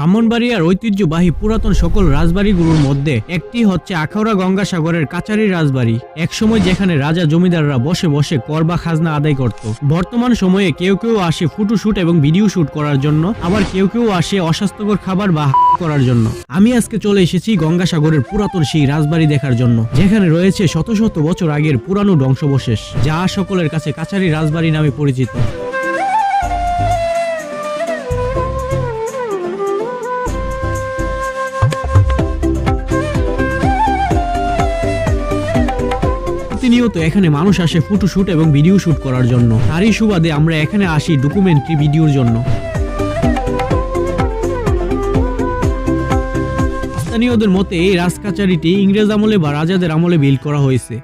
ব্রাহ্মণবাড়িয়ার ঐতিহ্যবাহী পুরাতন সকল রাজবাড়িগুলোর মধ্যে একটি হচ্ছে আখাউড়া গঙ্গাসাগরের কাচারি রাজবাড়ি। একসময় যেখানে রাজা জমিদাররা বসে বসে কর বা খাজনা আদায় করত। বর্তমান সময়ে কেউ কেউ আসে ফটোশুট এবং ভিডিও শুট করার জন্য, আবার কেউ কেউ আসে অস্বাস্থ্যকর খাবার বা করার জন্য। আমি আজকে চলে এসেছি গঙ্গাসাগরের পুরাতন সেই রাজবাড়ি দেখার জন্য, যেখানে রয়েছে শত শত বছর আগের পুরানো ধ্বংসাবশেষ, যা সকলের কাছে কাচারি রাজবাড়ি নামে পরিচিত। প্রতিনিয়ত এখানে মানুষ আসে ফটোশুট এবং ভিডিও শুট করার জন্য। তারই সুবাদে আমরা এখানে আসি ডকুমেন্টারি ভিডিওর জন্য। স্থানীয়দের মতে এই রাজকাচারিটি ইংরেজ আমলে বা রাজাদের আমলে বিল্ড করা হয়েছে।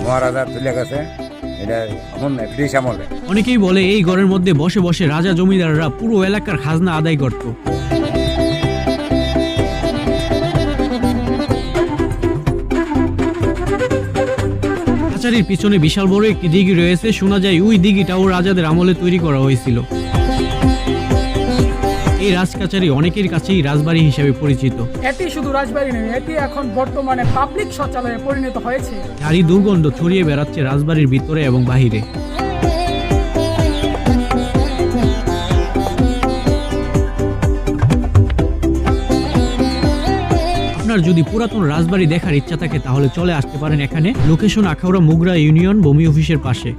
মহারাজা তুলে গেছে, এটা ব্রিটিশ আমলে। অনেকেই বলে এই ঘরের মধ্যে বসে বসে রাজা জমিদাররা পুরো এলাকার খাজনা আদায় করত। কাচারির পিছনে বিশাল বড় একটি দিঘি রয়েছে। শোনা যায় ওই দিঘিটাও রাজাদের আমলে তৈরি করা হয়েছিল। এই রাজকাচারি অনেকের কাছেই রাজবাড়ি হিসেবে পরিচিত। এটি শুধু রাজবাড়ি নয়, এটি এখন বর্তমানে পাবলিক শৌচালয়ে পরিণত হয়েছে। যারই দুর্গন্ধ ছড়িয়ে বেড়াচ্ছে রাজবাড়ির ভিতরে এবং বাহিরে। আপনার যদি পুরাতন রাজবাড়ি দেখার ইচ্ছা থাকে তাহলে চলে আসতে পারেন এখানে। লোকেশন আখাউড়া মুগরা ইউনিয়ন ভূমি অফিসের পাশে।